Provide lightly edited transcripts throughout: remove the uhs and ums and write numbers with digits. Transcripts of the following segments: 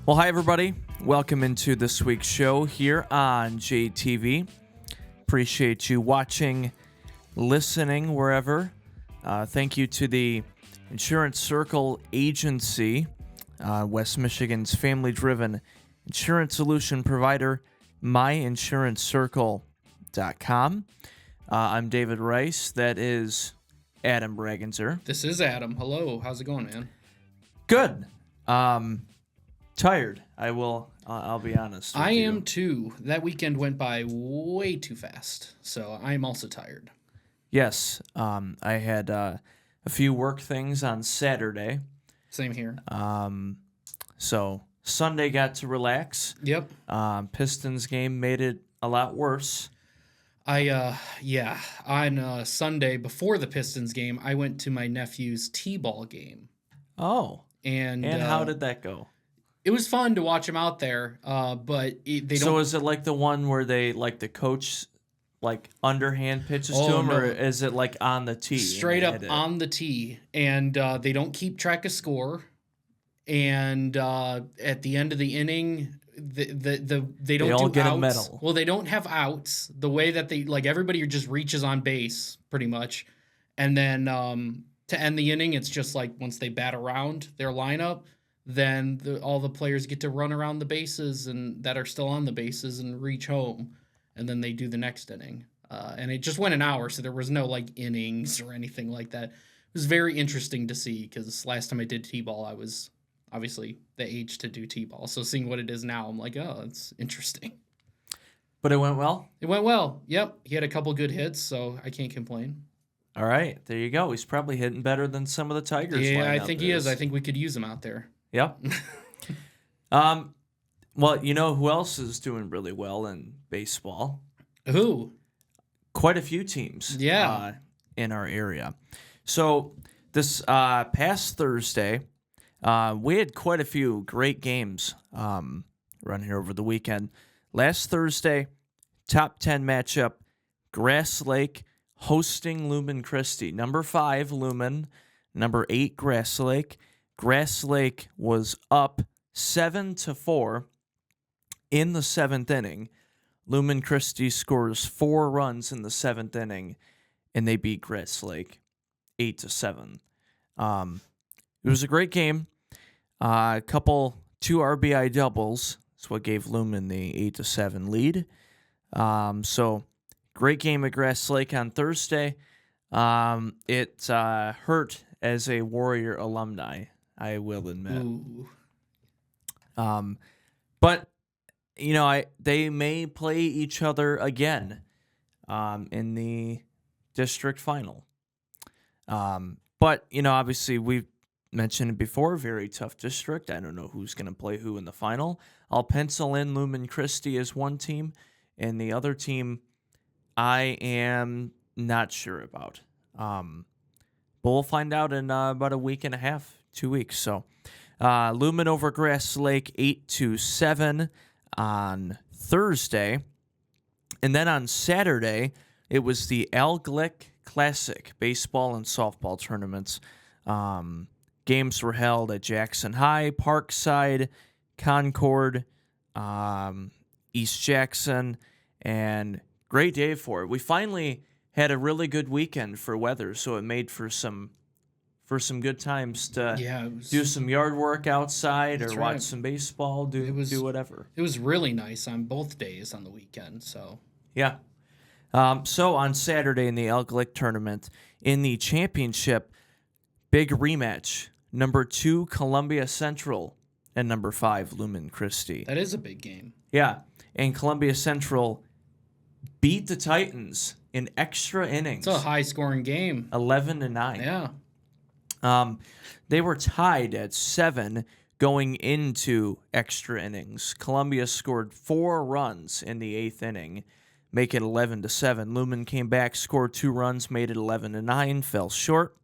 Well, hi, everybody. Welcome into this week's show here on JTV. Appreciate you watching, listening, wherever. Thank you to the Insurance Circle Agency, West Michigan's family-driven insurance solution provider, myinsuranccircle.com. I'm David Rice. That is Adam Bragenzer. This is Adam. Hello. How's it going, man? Good. Tired. I'll be honest with I you. am too. That weekend went by way too fast, so I am also tired. Yes. I had a few work things on Saturday. Same here. So Sunday got to relax. Yep. Pistons game made it a lot worse. On Sunday before the Pistons game, I went to my nephew's t-ball game. Oh. And how did that go? It was fun to watch him out there, but they don't. So is it like the one where they like the coach like underhand pitches to him, no. or is it like on the tee? Straight up on the tee, and they don't keep track of score. And at the end of the inning, they don't all do get outs. a medal. Well, they don't have outs. The way that they everybody just reaches on base pretty much, and then to end the inning, it's just like once they bat around their lineup, then all the players get to run around the bases and that are still on the bases and reach home, and then they do the next inning. And it just went an hour, so there was no like innings or anything like that. It was very interesting to see because last time I did t-ball, I was obviously the age to do t-ball. So seeing what it is now, I'm like, oh, it's interesting. But it went well? It went well. Yep. He had a couple good hits, so I can't complain. All right. There you go. He's probably hitting better than some of the Tigers. Yeah, I think he is. I think we could use him out there. Yep. Well, you know who else is doing really well in baseball? Who? Quite a few teams. Yeah. In our area. So this past Thursday, we had quite a few great games run here over the weekend. Last Thursday, top 10 matchup, Grass Lake hosting Lumen Christi. Number 5, Lumen. Number 8, Grass Lake. Grass Lake was up 7-4 in the 7th inning. Lumen Christi scores 4 runs in the 7th inning, and they beat Grass Lake 8-7. It was a great game. 2 RBI doubles. That's what gave Lumen the 8-7 lead. So great game at Grass Lake on Thursday. It hurt as a Warrior alumni, I will admit. Ooh. But you know, they may play each other again in the district final. But you know, obviously we've mentioned it before, very tough district. I don't know who's going to play who in the final. I'll pencil in Lumen Christi as one team, and the other team I am not sure about. But we'll find out in about a week and a half, 2 weeks. So Lumen over Grass Lake 8-7 on Thursday. And then on Saturday, it was the Al Glick Classic baseball and softball tournaments. Games were held at Jackson High, Parkside, Concord, East Jackson, and great day for it. We finally had a really good weekend for weather, so it made for some good times to do some yard work outside or watch some baseball, do whatever. It was really nice on both days on the weekend. So yeah. So on Saturday in the Al Glick tournament, in the championship, big rematch. Number 2, Columbia Central, and number 5, Lumen Christi. that is a big game. Yeah, and Columbia Central beat the Titans in extra innings. It's a high-scoring game. 11-9. Yeah. They were tied at 7 going into extra innings. Columbia scored 4 runs in the 8th inning, make it 11-7. Lumen came back, scored 2 runs, made it 11-9, fell short.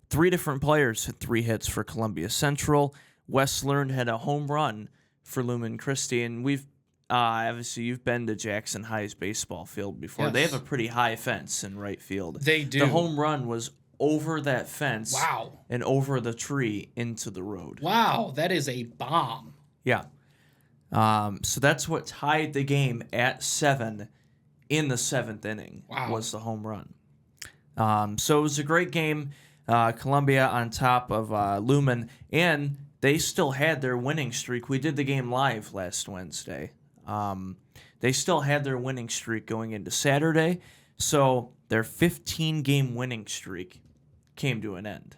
3 different players had 3 hits for Columbia Central. Wes Learned had a home run for Lumen Christi, and we've obviously you've been to Jackson High's baseball field before. Yes. They have a pretty high fence in right field. They do. The home run was over that fence Wow. and over the tree into the road. Wow, that is a bomb. Yeah. So that's what tied the game at 7 in the 7th inning. Wow. Was the home run. So it was a great game. Columbia on top of Lumen, and they still had their winning streak. We did the game live last Wednesday. They still had their winning streak going into Saturday, so their 15-game winning streak came to an end.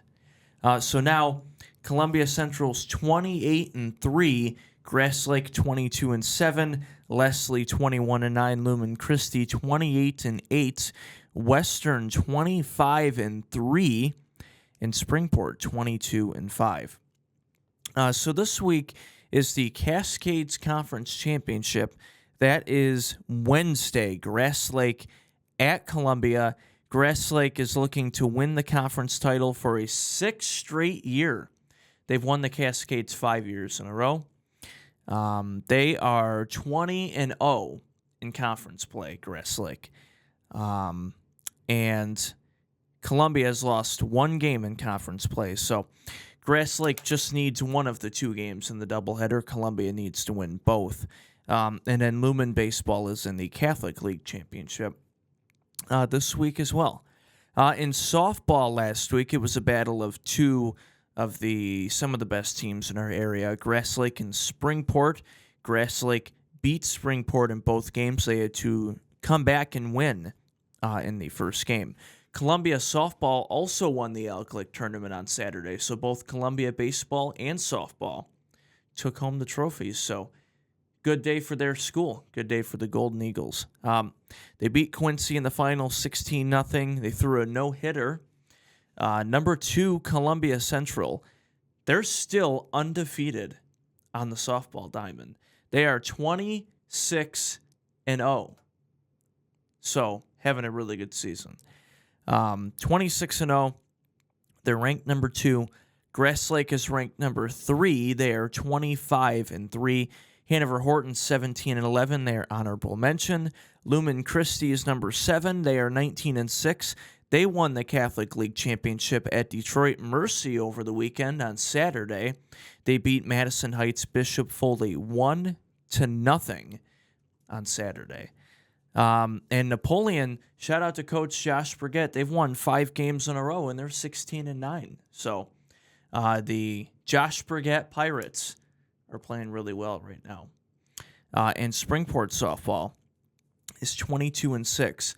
So now Columbia Central's 28-3, Grass Lake 22-7, Leslie 21-9, Lumen Christi 28-8, Western 25-3, and Springport 22-5. So this week is the Cascades Conference Championship. That is Wednesday. Grass Lake at Columbia. Grass Lake is looking to win the conference title for a 6th straight year. They've won the Cascades 5 years in a row. They are 20-0 in conference play, Grass Lake. And Columbia has lost 1 game in conference play. So Grass Lake just needs one of the 2 games in the doubleheader. Columbia needs to win both. And then Lumen Baseball is in the Catholic League Championship this week as well. In softball last week, it was a battle of some of the best teams in our area, Grass Lake and Springport. Grass Lake beat Springport in both games. They had to come back and win in the first game. Columbia softball also won the Elk Lake tournament on Saturday, so both Columbia baseball and softball took home the trophies. So good day for their school. Good day for the Golden Eagles. They beat Quincy in the final 16-0. They threw a no-hitter. Number 2, Columbia Central. They're still undefeated on the softball diamond. They are 26-0. So having a really good season. 26-0. They're ranked number 2. Grass Lake is ranked number 3. They are 25-3. Hanover Horton 17-11. They are honorable mention. Lumen Christi is number 7. They are 19-6. They won the Catholic League Championship at Detroit Mercy over the weekend on Saturday. They beat Madison Heights Bishop Foley 1-0 on Saturday. And Napoleon, shout out to Coach Josh Brigette. They've won 5 games in a row, and they're 16-9. So the Josh Brigette Pirates are playing really well right now. And Springport softball is 22-6.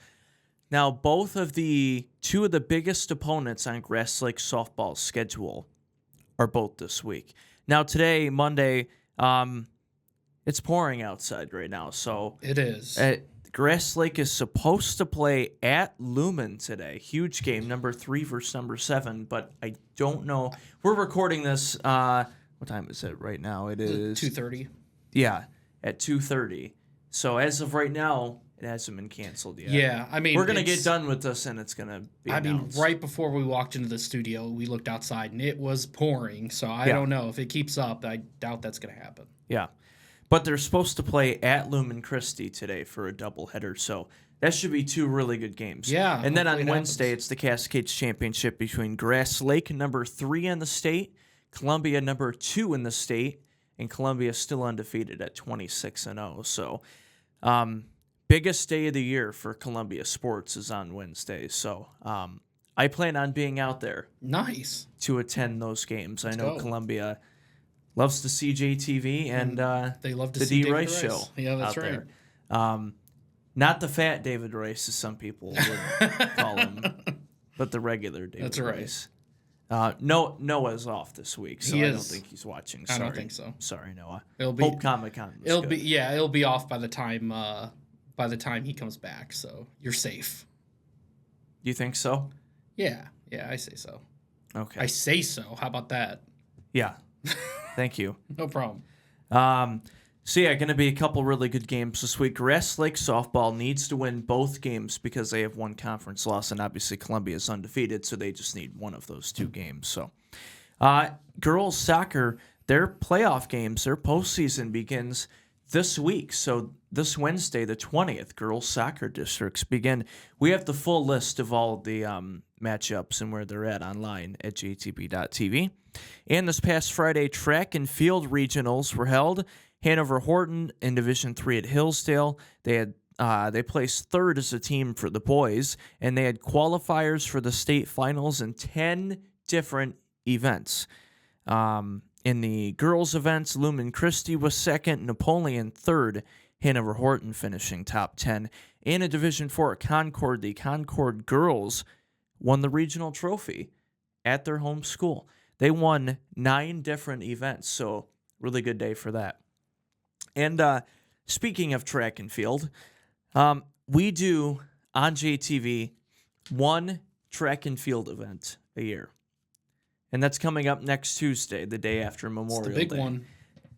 Now, both of the 2 of the biggest opponents on Grass Lake softball's schedule are both this week. Now, today, Monday, it's pouring outside right now. So It is. Grass Lake is supposed to play at Lumen today. Huge game, number 3 versus number 7, but I don't know. We're recording this. What time is it right now? It is 2:30. Yeah, at 2:30. So as of right now, it hasn't been canceled yet. Yeah, I mean, we're gonna get done with this, and it's gonna be announced. Right before we walked into the studio, we looked outside, and it was pouring. So I don't know if it keeps up. I doubt that's gonna happen. Yeah, but they're supposed to play at Lumen Christi today for a doubleheader. So that should be 2 really good games. Yeah, and then on hopefully it Wednesday, happens. it's the Cascades Championship between Grass Lake, number 3 in the state, Columbia, number 2 in the state, and Columbia still undefeated at 26-0. So, biggest day of the year for Columbia sports is on Wednesday. So, I plan on being out there Nice. to attend those games. I know go. Columbia loves to see JTV and They love to the see D. David Rice show. Yeah, that's out right. there. Not the fat David Rice, as some people would call him, but the regular David That's right. Rice. Noah's off this week, so He I don't is. think he's watching. I Sorry. don't think so. Sorry, Noah. It'll be Hope Comic-Con was it'll good. be it'll be off by the time he comes back. So you're safe. You think so? Yeah, I say so. Okay. I say so. How about that? Yeah. Thank you. No problem. So yeah, going to be a couple really good games this week. Grass Lake softball needs to win both games because they have 1 conference loss, and obviously Columbia is undefeated, so they just need one of those 2 games. So, girls soccer, their playoff games, their postseason begins this week. So this Wednesday, the 20th, girls soccer districts begin. We have the full list of all of the matchups and where they're at online at jtb.tv. And this past Friday, track and field regionals were held. Hanover Horton in Division III at Hillsdale. They placed third as a team for the boys, and they had qualifiers for the state finals in 10 different events. In the girls' events, Lumen Christi was second, Napoleon third, Hanover Horton finishing top 10. In a Division IV at Concord, the Concord girls won the regional trophy at their home school. They won 9 different events, so really good day for that. And speaking of track and field, we do on JTV one track and field event a year. And that's coming up next Tuesday, the day after Memorial Day. It's the big one.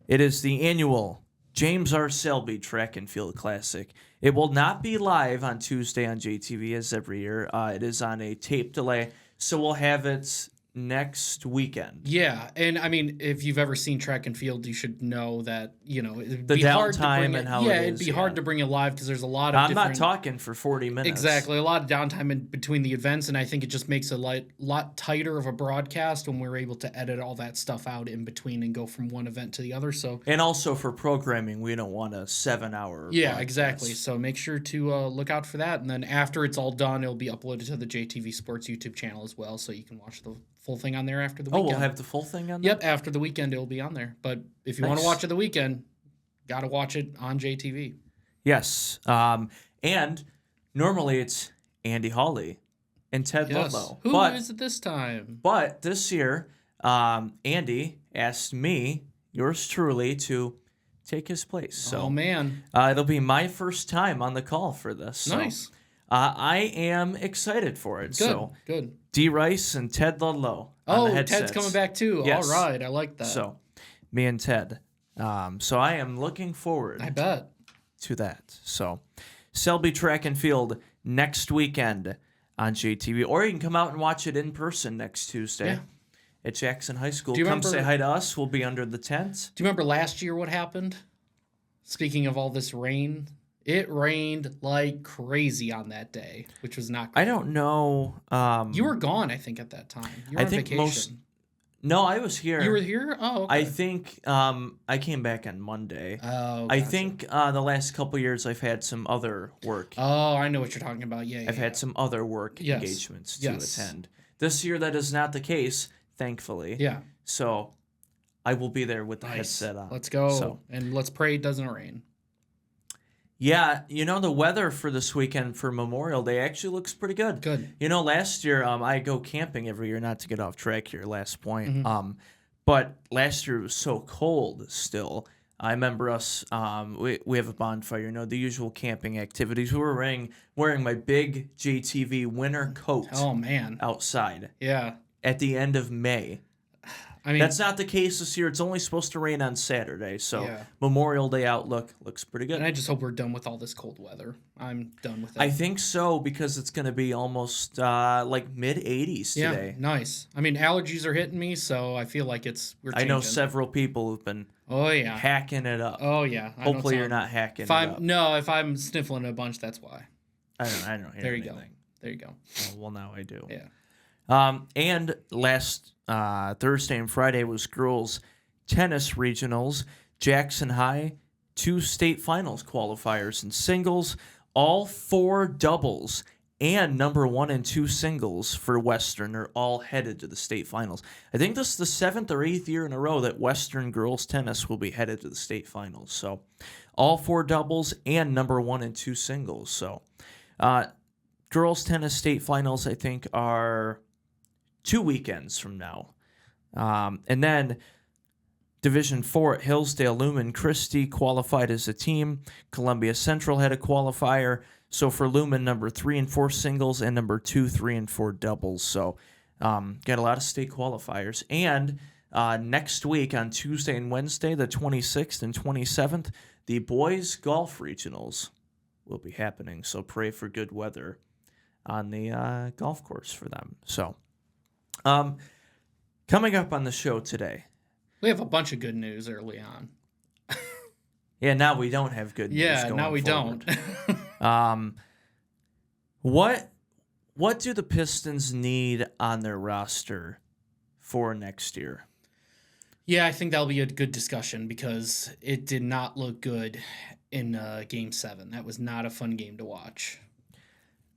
It is the annual James R. Selby Track and Field Classic. It will not be live on Tuesday on JTV as every year. It is on a tape delay, so we'll have it next weekend. Yeah, and I mean, if you've ever seen track and field, you should know that, it'd The be hard to downtime bring and it. how Yeah, it it'd is, be yeah. hard to bring it live because there's a lot of I'm different. not talking for 40 minutes. Exactly, a lot of downtime in between the events, and I think it just makes a lot tighter of a broadcast when we're able to edit all that stuff out in between and go from one event to the other. So And also for programming, we don't want a 7-hour yeah, broadcast. exactly. So make sure to look out for that, and then after it's all done, it'll be uploaded to the JTV Sports YouTube channel as well, so you can watch the full thing on there after the Oh, weekend. we'll have the full thing on there? Yep, after the weekend it'll be on there. But if you want to Nice. watch it the weekend, gotta watch it on JTV. Yes. And normally it's Andy Hawley and Ted Ludlow. Who is it this time? But this year, Andy asked me, yours truly, to take his place. So Oh man, it'll be my first time on the call for this. So, nice. I am excited for it. Good, So good. D. Rice and Ted Ludlow. On Oh, the Ted's headsets. coming back too. Yes. All right, I like that. So me and Ted. So I am looking forward I bet. to that. So Selby Track and Field next weekend on JTV, or you can come out and watch it in person next Tuesday Yeah. at Jackson High School. Do you Come remember- say hi to us. We'll be under the tent. Do you remember last year what happened? Speaking of all this rain, it rained like crazy on that day, which was not good. I don't know. You were gone, I think, at that time. You were I on think vacation. No, I was here. You were here? Oh, okay. I think I came back on Monday. Oh, I gotcha. think the last couple years I've had some other work. Oh, I know what you're talking about. Yeah, I've had some other work Yes. engagements to Yes. attend. This year that is not the case, thankfully. Yeah. So I will be there with the Nice. headset on. Let's go. So, And let's pray it doesn't rain. yeah, the weather for this weekend for Memorial Day actually looks pretty good. Good. Last year I go camping every year, not to get off track here, last point. Mm-hmm. But last year it was so cold still. I remember us, we have a bonfire, the usual camping activities. We were wearing my big JTV winter coat Oh, man. outside Yeah. at the end of May. I mean, That's not the case this year. It's only supposed to rain on Saturday, so Yeah. Memorial Day outlook looks pretty good. and I just hope we're done with all this cold weather. I'm done with it. I think so, because it's going to be almost like mid-80s yeah, today. nice. I mean, allergies are hitting me, so I feel like we're I know changing. several people who've been Oh, yeah. hacking it up. Oh, yeah. I know Hopefully you're some- not hacking If it I'm up. No, if I'm sniffling a bunch, that's why. I don't hear There you anything. go. There you go. Oh, well, now I do. Yeah. And last Thursday and Friday was girls tennis regionals. Jackson High, 2 state finals qualifiers in singles, all 4 doubles, and number 1 and 2 singles for Western are all headed to the state finals. I think this is the 7th or 8th year in a row that Western girls tennis will be headed to the state finals. So all 4 doubles and number 1 and 2 singles. So girls tennis state finals, I think, are 2 weekends from now. And then Division 4 at Hillsdale, Lumen Christi qualified as a team. Columbia Central had a qualifier. So for Lumen, number 3 and 4 singles and number 2, 3, and 4 doubles. So got a lot of state qualifiers. And next week on Tuesday and Wednesday, the 26th and 27th, the boys golf regionals will be happening. So pray for good weather on the golf course for them. So coming up on the show today. We have a bunch of good news early on. Yeah, now we don't have good news Yeah, going now we forward. don't. Um, what do the Pistons need on their roster for next year? Yeah, I think that'll be a good discussion because it did not look good in Game 7. That was not a fun game to watch.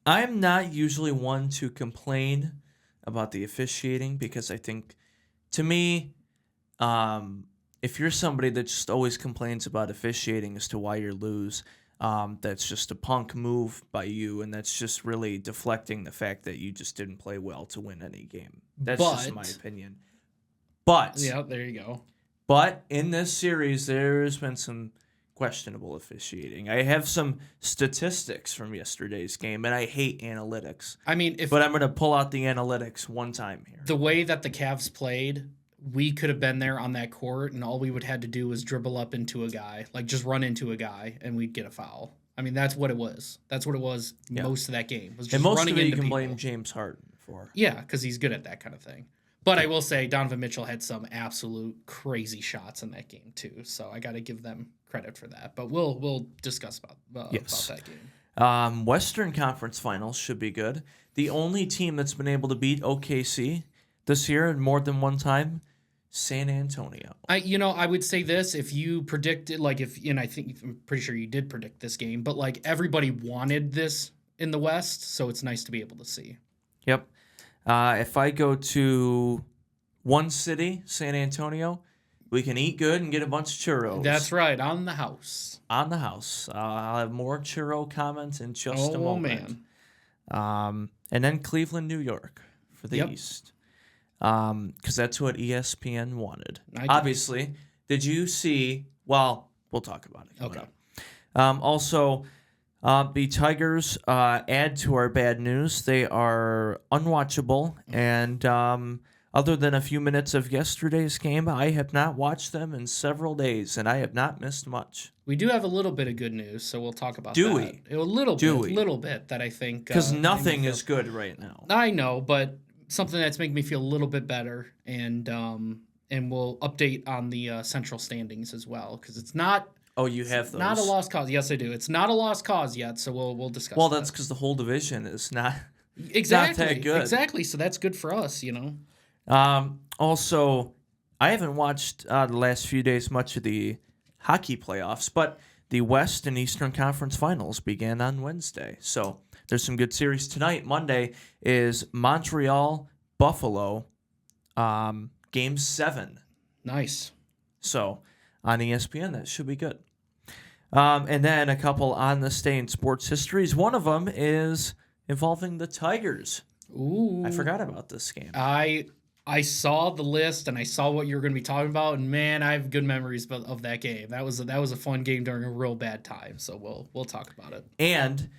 I'm not usually one to complain about the officiating because I think, to me, if you're somebody that just always complains about officiating as to why you lose, that's just a punk move by you, and that's just really deflecting the fact that you just didn't play well to win any game. That's just my But, opinion. But yeah, there you go. But in this series, there's been some questionable officiating. I have some statistics from yesterday's game, and I hate analytics. I mean, if But I'm going to pull out the analytics one time here. the way that the Cavs played, we could have been there on that court, and all we would had to do was dribble up into a guy, like just run into a guy, and we'd get a foul. I mean, that's what it was. That's what it was most of that game. Was just And most running of it you into can people. blame James Harden for. Yeah, because he's good at that kind of thing. But I will say Donovan Mitchell had some absolute crazy shots in that game too. So I got to give them credit for that. But we'll discuss about that game. Western Conference Finals should be good. The only team that's been able to beat OKC this year more than one time, San Antonio. I would say this: if you predicted, I'm pretty sure you did predict this game, but like everybody wanted this in the West, so it's nice to be able to see. Yep. If I go to one city, San Antonio, we can eat good and get a bunch of churros. That's right, on the house. On the house. I'll have more churro comments in just a moment. Man. And then Cleveland, New York for the East. Because that's what ESPN wanted. Obviously. Did you see... Well, we'll talk about it. Okay. Also... the Tigers add to our bad news. They are unwatchable, and other than a few minutes of yesterday's game, I have not watched them in several days, and I have not missed much. We do have a little bit of good news, so we'll talk about that. Do we? A little bit that I think... Because nothing is good right now. I know, but something that's making me feel a little bit better, and we'll update on the central standings as well, because it's not... Oh, you have those? Not a lost cause. Yes, I do. It's not a lost cause yet, so we'll discuss. Well, that's because the whole division is not exactly not that good. Exactly. So that's good for us, you know. Also, I haven't watched the last few days much of the hockey playoffs, but the West and Eastern Conference Finals began on Wednesday, so there's some good series tonight. Monday is Montreal Buffalo, Game 7. Nice. So on ESPN, that should be good. And then a couple on this day in sports histories. One of them is involving the Tigers. Ooh. I forgot about this game. I saw the list and I saw what you were going to be talking about, and man, I have good memories of that game. That was a fun game during a real bad time. So we'll talk about it. And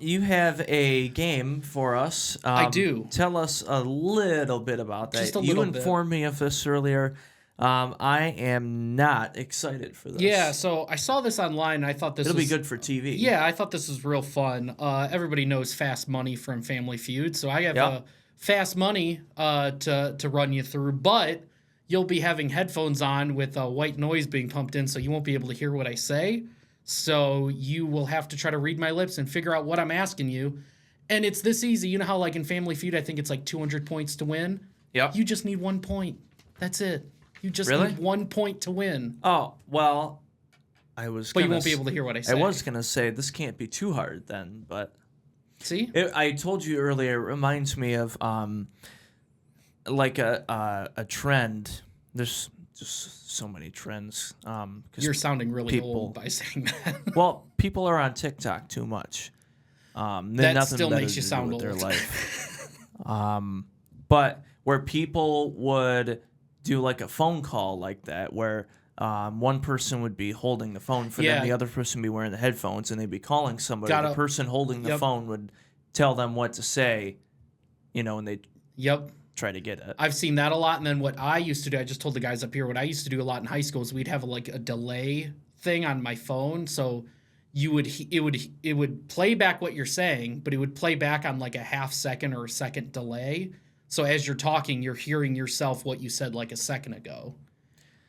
you have a game for us. I do. Tell us a little bit about that. Just a little bit. You informed me of this earlier. I am not excited for this. Yeah, so I saw this online, and I thought It'll be good for TV. Yeah, I thought this was real fun. Everybody knows Fast Money from Family Feud, so I have Fast Money to run you through, but you'll be having headphones on with white noise being pumped in, so you won't be able to hear what I say. So you will have to try to read my lips and figure out what I'm asking you. And it's this easy. You know how, like, in Family Feud, I think it's like 200 points to win? Yep. You just need 1 point. That's it. You just need 1 point to win. Oh, well, But you won't be able to hear what I say. I was going to say this can't be too hard then, but... See? I told you earlier, it reminds me of like a trend. There's just so many trends. You're sounding really old by saying that. Well, people are on TikTok too much. That still makes you sound old. Their life. But where people would do like a phone call like that, where one person would be holding the phone for them, the other person would be wearing the headphones, and they'd be calling somebody. The person holding the phone would tell them what to say, and they'd try to get it. I've seen that a lot. And then what I used to do, I just told the guys up here, what I used to do a lot in high school is we'd have like a delay thing on my phone. So it would play back what you're saying, but it would play back on like a half second or a second delay. So as you're talking, you're hearing yourself what you said like a second ago.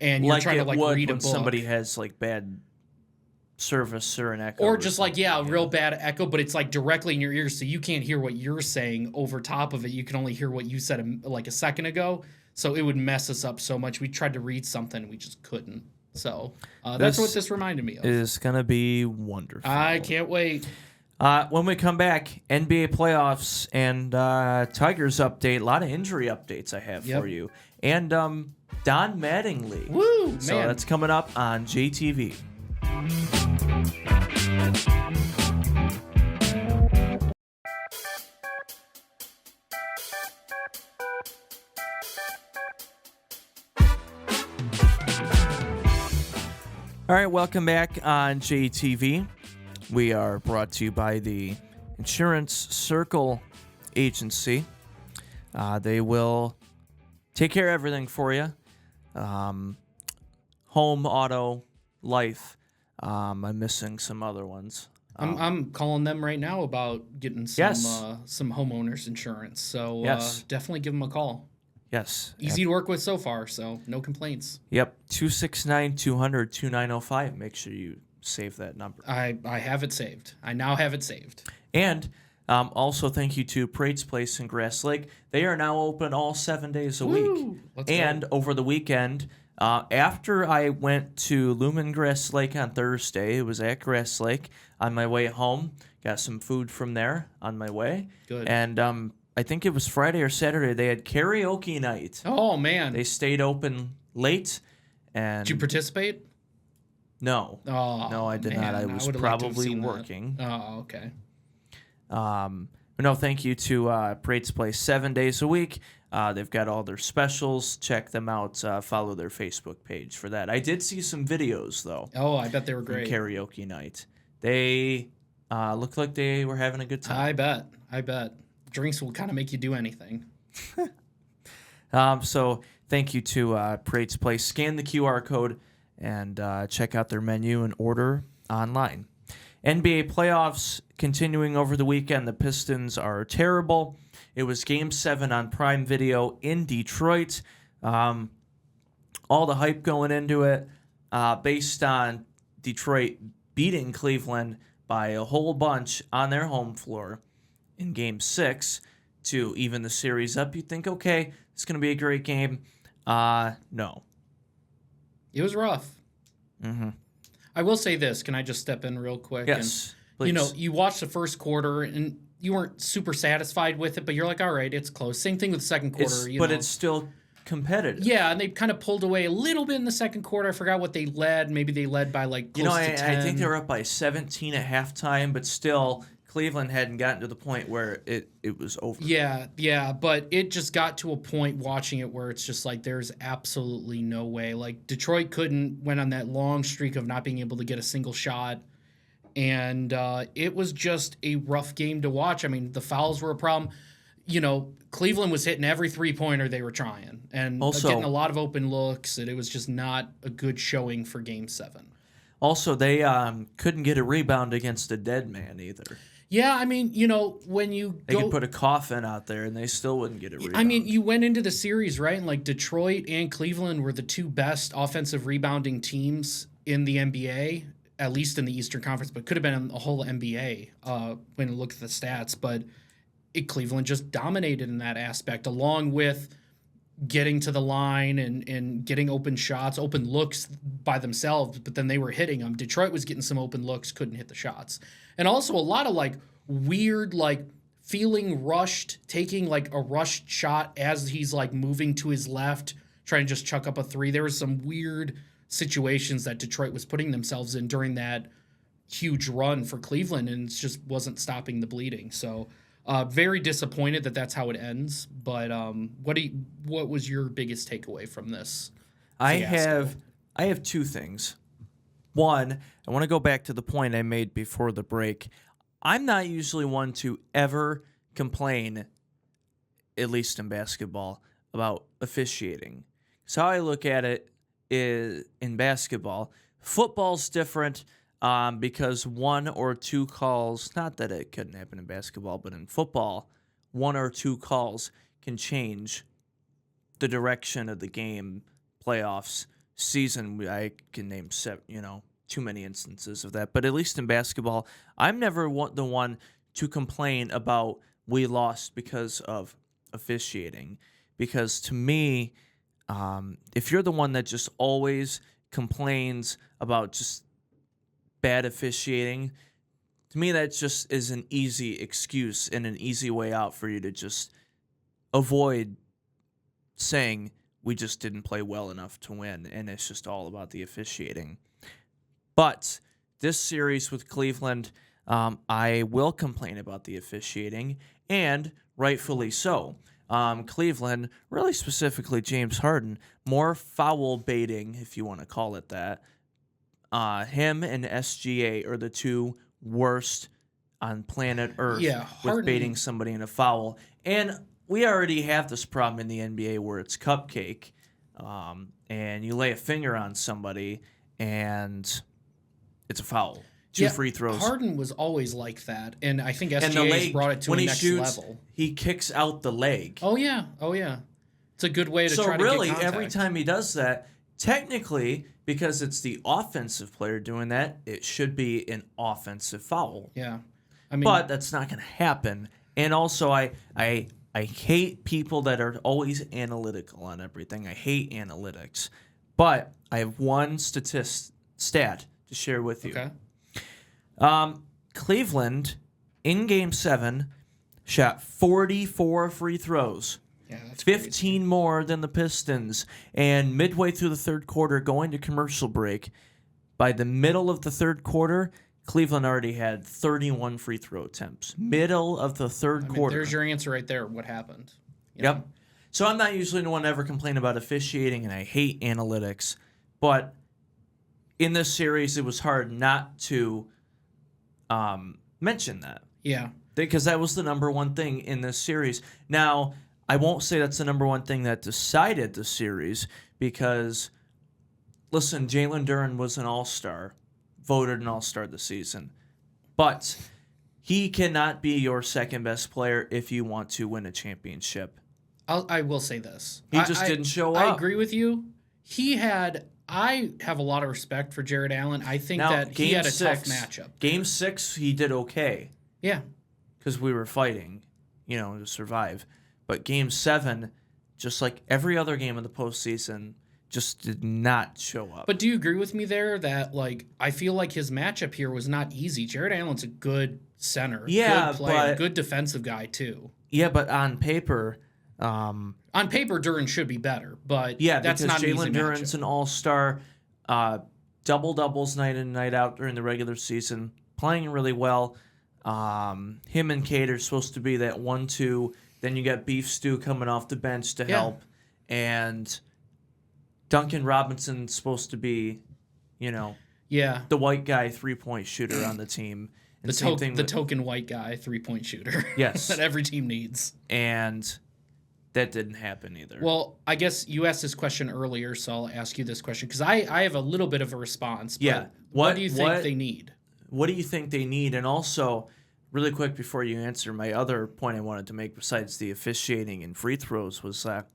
and you're Like trying to it like would read a when book. somebody has like bad service or an echo. Or or just like, something. yeah, a real bad echo, but it's like directly in your ears, so you can't hear what you're saying over top of it. You can only hear what you said like a second ago. So it would mess us up so much. We tried to read something, and we just couldn't. So that's what this reminded me of. Is going to be wonderful. I can't wait. When we come back, NBA playoffs and Tigers update. A lot of injury updates I have for you. And Don Mattingly. Woo, So man. that's coming up on JTV. All right, welcome back on JTV. We are brought to you by the Insurance Circle Agency. They will take care of everything for you. Home, auto, life. I'm missing some other ones. I'm calling them right now about getting some Yes. some homeowners insurance. So Yes. definitely give them a call. Yes. Easy to work with so far, so no complaints. Yep. 269-200-2905. Make sure you save that number. I have it saved. I now have it saved. And also thank you to Prate's Place in Grass Lake. They are now open all 7 days a week. Let's And go. over the weekend, after I went to Lumen Grass Lake on Thursday, it was at Grass Lake on my way home. Got some food from there on my way. Good. And I think it was Friday or Saturday. They had karaoke night. Oh man. They stayed open late. And Did you participate? No. Oh, No, I did man, not. I was would've liked to have probably seen that. working. Oh, okay. But no, thank you to Prate's Place 7 days a week. They've got all their specials. Check them out. Follow their Facebook page for that. I did see some videos, though, Oh, I bet they were from great. karaoke night. They looked like they were having a good time. I bet. Drinks will kind of make you do anything. So thank you to Prate's Place. Scan the QR code and check out their menu and order online. NBA playoffs continuing over the weekend. The Pistons are terrible. It was Game 7 on Prime Video in Detroit. All the hype going into it based on Detroit beating Cleveland by a whole bunch on their home floor in Game 6 to even the series up. You'd think, okay, it's going to be a great game. No. It was rough. Mm-hmm. I will say this. Can I just step in real quick? Yes, And, please. you watched the first quarter and you weren't super satisfied with it, but you're like, all right, it's close. Same thing with the second quarter. It's still competitive. Yeah, and they kind of pulled away a little bit in the second quarter. I forgot what they led. Maybe they led by like close to 10. I think they were up by 17 at halftime, but still Cleveland hadn't gotten to the point where it was over. Yeah, but it just got to a point watching it where it's just like there's absolutely no way. Like Detroit went on that long streak of not being able to get a single shot, and it was just a rough game to watch. I mean, the fouls were a problem. Cleveland was hitting every three-pointer they were trying, and Also, getting a lot of open looks, and it was just not a good showing for Game 7. Also, they couldn't get a rebound against a dead man either. Yeah, I mean, when They could put a coffin out there and they still wouldn't get a rebound. I mean, you went into the series, right? And like Detroit and Cleveland were the two best offensive rebounding teams in the NBA, at least in the Eastern Conference, but could have been in the whole NBA when you look at the stats. But Cleveland just dominated in that aspect, along with getting to the line and getting open shots, open looks by themselves, but then they were hitting them. Detroit was getting some open looks, couldn't hit the shots. And also a lot of like weird, like feeling rushed, taking like a rushed shot as he's like moving to his left, trying to just chuck up a three. There were some weird situations that Detroit was putting themselves in during that huge run for Cleveland, and it just wasn't stopping the bleeding. So very disappointed that that's how it ends. But what was your biggest takeaway from this fiasco? I have two things. One, I want to go back to the point I made before the break. I'm not usually one to ever complain, at least in basketball, about officiating. So how I look at it is in basketball. Football's different because one or two calls, not that it couldn't happen in basketball, but in football, one or two calls can change the direction of the game, playoffs, season, I can name too many instances of that. But at least in basketball, I'm never the one to complain about we lost because of officiating. Because to me, if you're the one that just always complains about just bad officiating, to me that just is an easy excuse and an easy way out for you to just avoid saying we just didn't play well enough to win, and it's just all about the officiating. But this series with Cleveland, I will complain about the officiating, and rightfully so. Cleveland, really specifically James Harden, more foul baiting, if you want to call it that. Him and SGA are the two worst on planet Earth Yeah, with Harden. baiting somebody in a foul. And we already have this problem in the NBA where it's cupcake, and you lay a finger on somebody, and it's a foul. Two free throws. Harden was always like that, and I think And the SGA has leg, brought it to when a he next shoots, level. he kicks out the leg. Oh yeah. It's a good way to try to really, get contact. every time he does that, technically, because it's the offensive player doing that, it should be an offensive foul. Yeah, I mean, But that's not going to happen. And also, I hate people that are always analytical on everything. I hate analytics. But I have one stat to share with you. okay. Cleveland, in Game 7, shot 44 free throws. Yeah, that's 15 more than the Pistons. And midway through the third quarter, going to commercial break, by the middle of the third quarter, Cleveland already had 31 free throw attempts. Middle of the third quarter. There's your answer right there. What happened? You Yep. know? So I'm not usually the one to ever complain about officiating, and I hate analytics. But in this series, it was hard not to mention that. Yeah. Because that was the number one thing in this series. Now, I won't say that's the number one thing that decided the series because, listen, Jalen Duren was an all-star, voted an all-star this season. But he cannot be your second-best player if you want to win a championship. I will say this. He just didn't show up. I agree with you. I have a lot of respect for Jared Allen. I think that he had a tough matchup. Game 6, he did okay Yeah. because we were fighting, to survive. But Game 7, just like every other game of the postseason, just did not show up. But do you agree with me there that, I feel like his matchup here was not easy? Jared Allen's a good center, Yeah, good player, but- good defensive guy, too. Yeah, but on paper, On paper, Duren should be better, but yeah, that's because not an easy Jalen Duren's matchup. an all-star, double-doubles night in, night out during the regular season, playing really well. Him and Cade are supposed to be that 1-2. Then you got Beef Stew coming off the bench to help. And Duncan Robinson's supposed to be, Yeah. the white guy 3-point shooter on the team. And The token white guy 3-point shooter. Yes. that every team needs. And that didn't happen either. Well, I guess you asked this question earlier, so I'll ask you this question because I have a little bit of a response. But Yeah. What do you think they need? What do you think they need? And also, really quick before you answer, my other point I wanted to make besides the officiating and free throws was that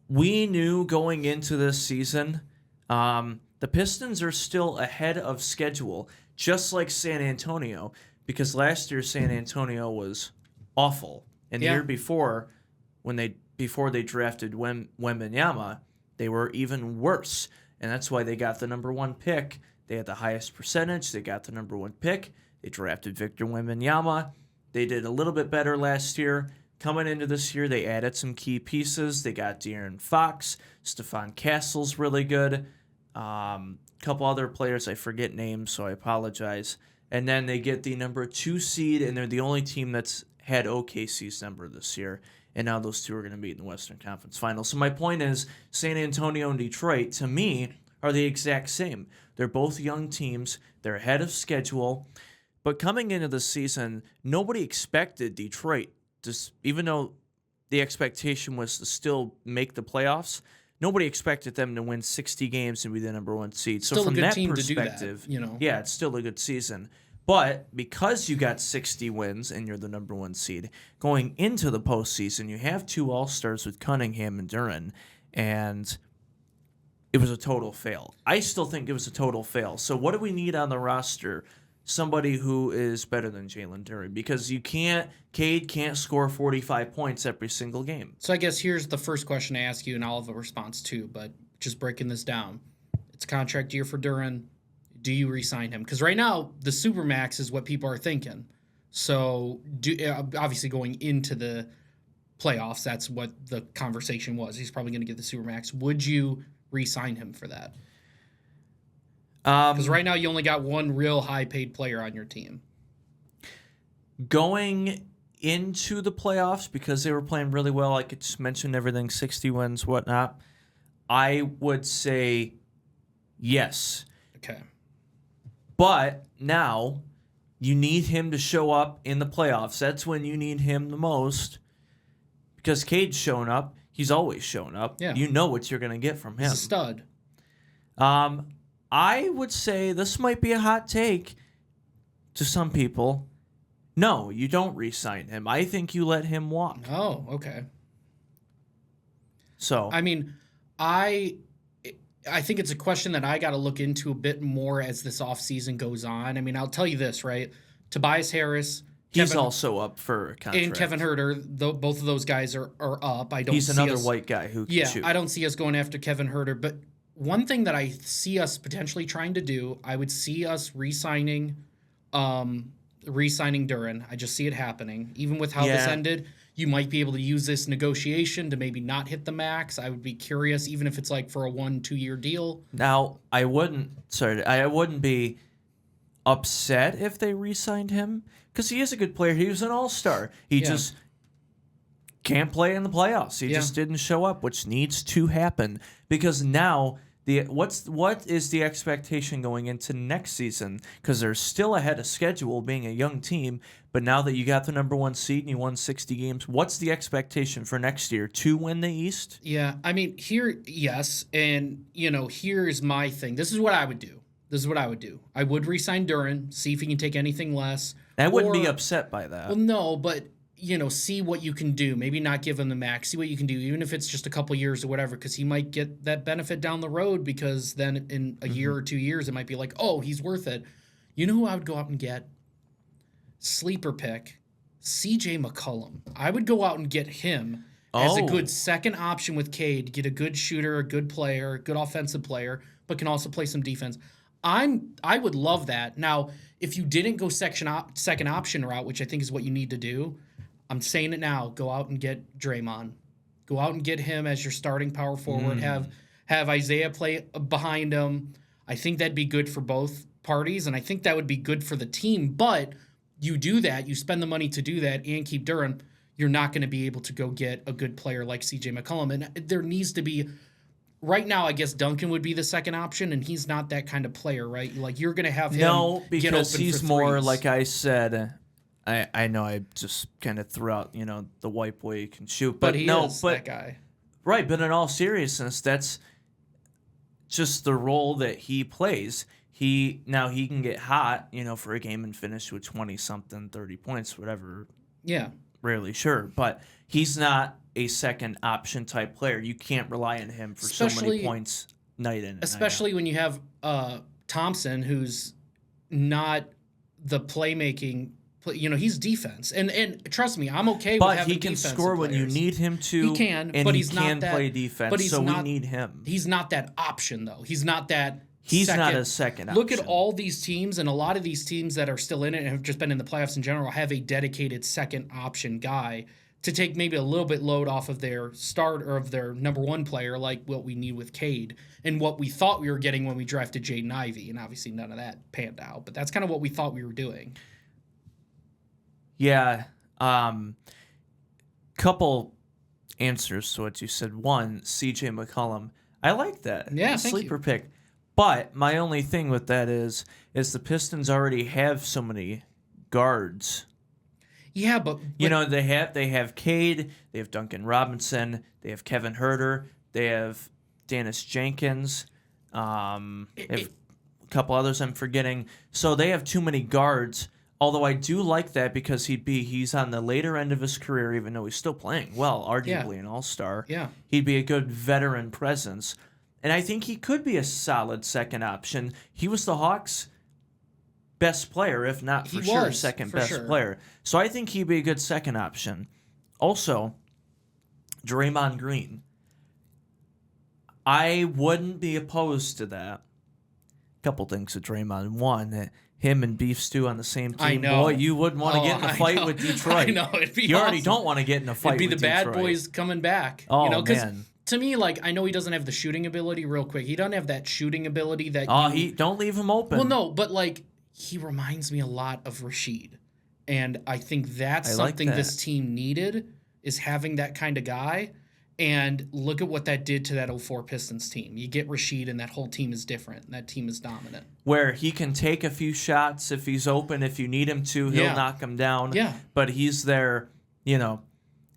we knew going into this season, the Pistons are still ahead of schedule, just like San Antonio, because last year San Antonio was awful. And the year before, before they drafted Wembanyama, they were even worse. And that's why they got the number one pick. They had the highest percentage. They got the number one pick. They drafted Victor Wembanyama. They did a little bit better last year. Coming into this year, they added some key pieces. They got De'Aaron Fox. Stephon Castle's really good. Couple other players, I forget names, so I apologize. And then they get the number 2 seed, and they're the only team that's had OKC's number this year. And now those two are going to meet in the Western Conference Finals. So my point is, San Antonio and Detroit, to me, are the exact same. They're both young teams. They're ahead of schedule. But coming into the season, nobody expected Detroit, even though the expectation was to still make the playoffs, nobody expected them to win 60 games and be the number one seed. So Still from a good that team perspective, to do that, yeah, it's still a good season. But because you got 60 wins and you're the number one seed, going into the postseason, you have 2 All-Stars with Cunningham and Duren. And it was a total fail. I still think it was a total fail. So what do we need on the roster? Somebody who is better than Jalen Duren, because Cade can't score 45 points every single game. So I guess here's the first question to ask you, and I'll have a response too, but just breaking this down. It's a contract year for Duren. Do you re-sign him? Because right now, the Supermax is what people are thinking. So obviously going into the playoffs, that's what the conversation was. He's probably going to get the Supermax. Would you re-sign him for that? Because right now you only got one real high-paid player on your team. Going into the playoffs, because they were playing really well, like I just mentioned, everything, 60 wins, whatnot, I would say yes. Okay. But now you need him to show up in the playoffs. That's when you need him the most, because Cade's showing up. He's always showing up. Yeah. You know what you're going to get from him. He's a stud. I would say this might be a hot take to some people. No, you don't re-sign him. I think you let him walk. Oh, okay. So I mean, I think it's a question that I got to look into a bit more as this offseason goes on. I mean, I'll tell you this, right? Tobias Harris, he's also up for a contract. and Kevin Herter, both of those guys are up. He's another white guy who can shoot. I don't see us going after Kevin Herter, but one thing that I see us potentially trying to do, I would see us re-signing Duren. I just see it happening. Even with how this ended, you might be able to use this negotiation to maybe not hit the max. I would be curious, even if it's like for a 1-2 year deal. Now, I wouldn't be upset if they re-signed him, because he is a good player. He was an all-star. He just can't play in the playoffs. He just didn't show up, which needs to happen, because now what is the expectation going into next season? Because they're still ahead of schedule, being a young team. But now that you got the number 1 seed and you won 60 games, what's the expectation for next year? To win the East? Yeah, I mean, yes, and here's my thing. This is what I would do. I would re-sign Duren, see if he can take anything less. I wouldn't be upset by that. Well, no, but see what you can do. Maybe not give him the max. See what you can do, even if it's just a couple years or whatever, because he might get that benefit down the road, because then in a year or 2 years, it might be like, oh, he's worth it. You know who I would go out and get? Sleeper pick, CJ McCollum. I would go out and get him as a good second option with Cade. Get a good shooter, a good player, a good offensive player, but can also play some defense. I would love that. Now, if you didn't go second option route, which I think is what you need to do, I'm saying it now. Go out and get Draymond. Go out and get him as your starting power forward. Have Isaiah play behind him. I think that'd be good for both parties, and I think that would be good for the team. But you do that, you spend the money to do that, and keep Duren, you're not going to be able to go get a good player like CJ McCollum. And there needs to be. Right now, I guess Duncan would be the second option, and he's not that kind of player, right? Like, you're going to have him get open he's for more, threes. like I said. I know I just kind of threw out, the white boy can shoot. But he no, is that guy. Right, but in all seriousness, that's just the role that he plays. He can get hot, for a game and finish with 20-something, 30 points, whatever. Yeah. Rarely, sure. But he's not a second option type player. You can't rely on him for so many points night in and especially night out. When you have Thompson, who's not the playmaking. He's defense, and trust me, I'm okay with having defensive players. But he can score when you need him to. He can, and but he he's can not that, play defense. But he's so not, we need him. He's not that option though. He's not that. He's not a second option. Look at all these teams, and a lot of these teams that are still in it and have just been in the playoffs in general have a dedicated second option guy to take maybe a little bit load off of their start or of their number 1 player, like what we need with Cade and what we thought we were getting when we drafted Jaden Ivey. And obviously none of that panned out, but that's kind of what we thought we were doing. Yeah. Couple answers to what you said. One, CJ McCollum. I like that. Yeah, sleeper pick. But my only thing with that is the Pistons already have so many guards. Yeah, but they have Cade, they have Duncan Robinson, they have Kevin Herter, they have Dennis Jenkins, they have a couple others I'm forgetting. So they have too many guards. Although I do like that, because he's on the later end of his career, even though he's still playing well, arguably an all-star. Yeah. He'd be a good veteran presence. And I think he could be a solid second option. He was the Hawks' best player, if not He for sure, was, second for best sure. player. So I think he'd be a good second option. Also, Draymond Green. I wouldn't be opposed to that. Couple things with Draymond. One, him and Beef Stew on the same I team. know. Boy, you wouldn't want to get in a I fight know. with Detroit. I know. It'd be You already awesome. don't want to get in a fight It'd be with the Detroit. bad boys coming back. Oh, you know, because man. to me, like, I know he doesn't have the shooting ability. Real quick, he doesn't have that shooting ability that. He don't leave him open. Well, no, but like he reminds me a lot of Rashid, and I think that's I like something that. this team needed is having that kind of guy. And look at what that did to that 04 Pistons team. You get Rashid, and that whole team is different. And that team is dominant. Where he can take a few shots if he's open. If you need him to, he'll Yeah. knock him down. Yeah. But he's there,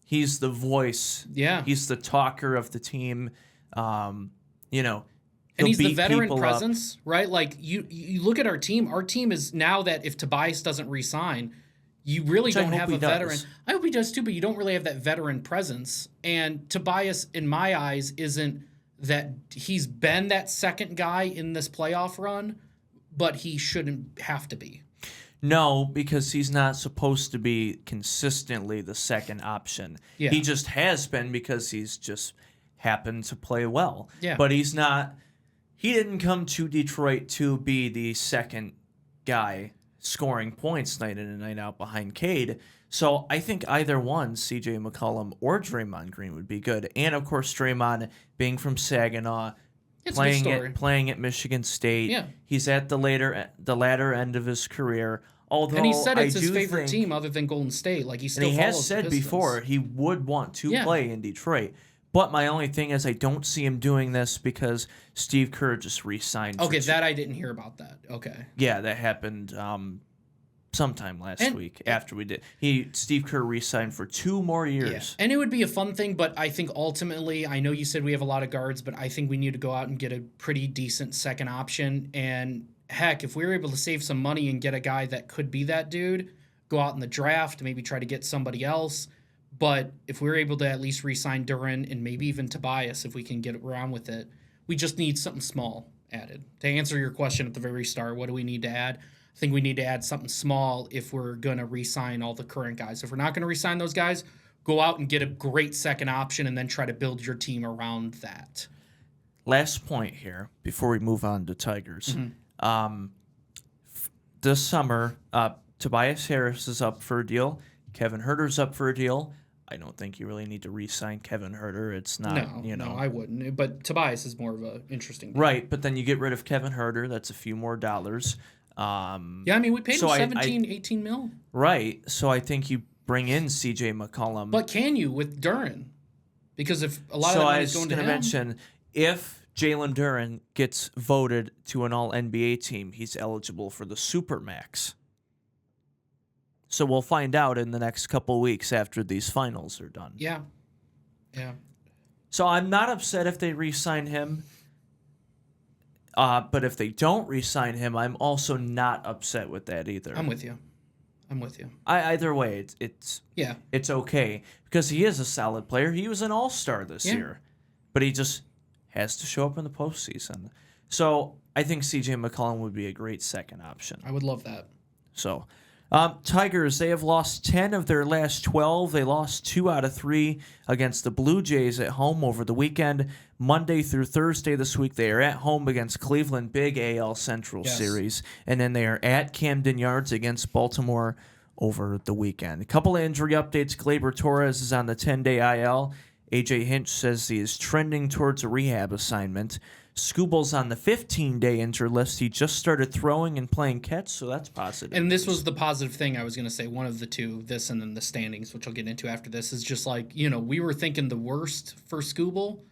he's the voice. Yeah. He's the talker of the team. And he'll he's the beat veteran people up. presence, right? Like you look at our team. Our team is now that if Tobias doesn't re-sign, you really Which I don't hope have he a veteran. does. I hope he does too, but you don't really have that veteran presence. And Tobias, in my eyes, isn't that he's been that second guy in this playoff run, but he shouldn't have to be. No, because he's not supposed to be consistently the second option. Yeah. He just has been because he's just happened to play well. Yeah. But he's not. He didn't come to Detroit to be the second guy scoring points night in and night out behind Cade. So I think either one, CJ McCollum or Draymond Green, would be good. And of course, Draymond being from Saginaw, It's a good story. playing at Michigan State. Yeah. He's at the latter end of his career. Although And he said it's I his do favorite think, team other than Golden State. Like he still and he follows has the said Pistons. before he would want to Yeah. play in Detroit. But my only thing is I don't see him doing this because Steve Kerr just re-signed. Okay, that I didn't hear about that. Okay. Yeah, that happened sometime last And- week after we did. Steve Kerr re-signed for 2 more Yeah. years. And it would be a fun thing, but I think ultimately, I know you said we have a lot of guards, but I think we need to go out and get a pretty decent second option. And heck, if we were able to save some money and get a guy that could be that dude, go out in the draft, maybe try to get somebody else. But if we were able to at least re-sign Duran and maybe even Tobias, if we can get around with it, we just need something small added. To answer your question at the very start, what do we need to add? I think we need to add something small if we're going to re-sign all the current guys. If we're not going to re-sign those guys, go out and get a great second option and then try to build your team around that. Last point here before we move on to Tigers. Mm-hmm. This summer, Tobias Harris is up for a deal. Kevin Huerter's up for a deal. I don't think you really need to re-sign Kevin Huerter. It's not, No, I wouldn't. But Tobias is more of a interesting deal. Right, but then you get rid of Kevin Huerter. That's a few more dollars. Yeah, I mean, we paid So him I- 18 mil. Right, so I think you bring in CJ McCollum. But can you with Duran? Because if a lot of so that I money's was going to going to him, mention, if Jalen Duren gets voted to an All-NBA team, he's eligible for the Supermax. So we'll find out in the next couple weeks after these finals are done. yeah. So I'm not upset if they re-sign him. But if they don't re-sign him, I'm also not upset with that either. I'm with you. Either way, it's Yeah. it's okay because he is a solid player. He was an all-star this Yeah. year, but he just has to show up in the postseason. So I think CJ McCollum would be a great second option. I would love that. So Tigers, they have lost 10 of their last 12. They lost 2 out of 3 against the Blue Jays at home over the weekend. Monday through Thursday this week, they are at home against Cleveland, big AL Central Yes. series. And then they are at Camden Yards against Baltimore over the weekend. A couple of injury updates. Gleyber Torres is on the 10-day IL. AJ Hinch says he is trending towards a rehab assignment. Scooble's on the 15-day injured list. He just started throwing and playing catch, so that's positive. And this was the positive thing I was going to say. One of the two, this and then the standings, which I'll get into after this, is just like, we were thinking the worst for Scooble,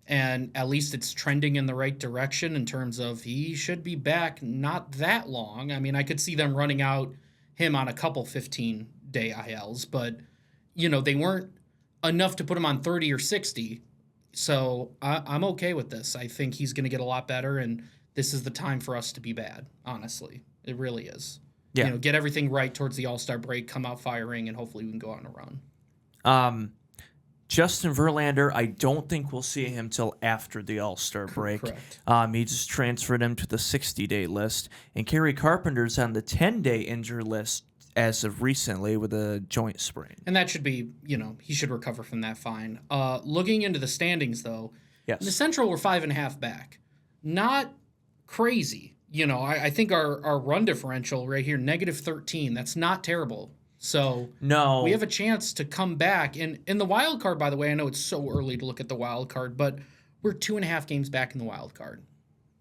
and at least it's trending in the right direction in terms of he should be back not that long. I mean, I could see them running out him on a couple 15-day ILs, but, they weren't enough to put him on 30 or 60. So I'm okay with this. I think he's going to get a lot better, and this is the time for us to be bad, honestly. It really is. Yeah. Get everything right towards the All-Star break, come out firing, and hopefully we can go on a run. Justin Verlander, I don't think we'll see him till after the All-Star break. Correct. He just transferred him to the 60-day list. And Kerry Carpenter's on the 10-day injury list as of recently with a joint sprain. And that should be, he should recover from that fine. Looking into the standings, though, Yes. in the Central, we're 5.5 back. Not crazy. I think our run differential right here, -13, that's not terrible. So No. we have a chance to come back. And in the wild card, by the way, I know it's so early to look at the wild card, but we're 2.5 games back in the wild card.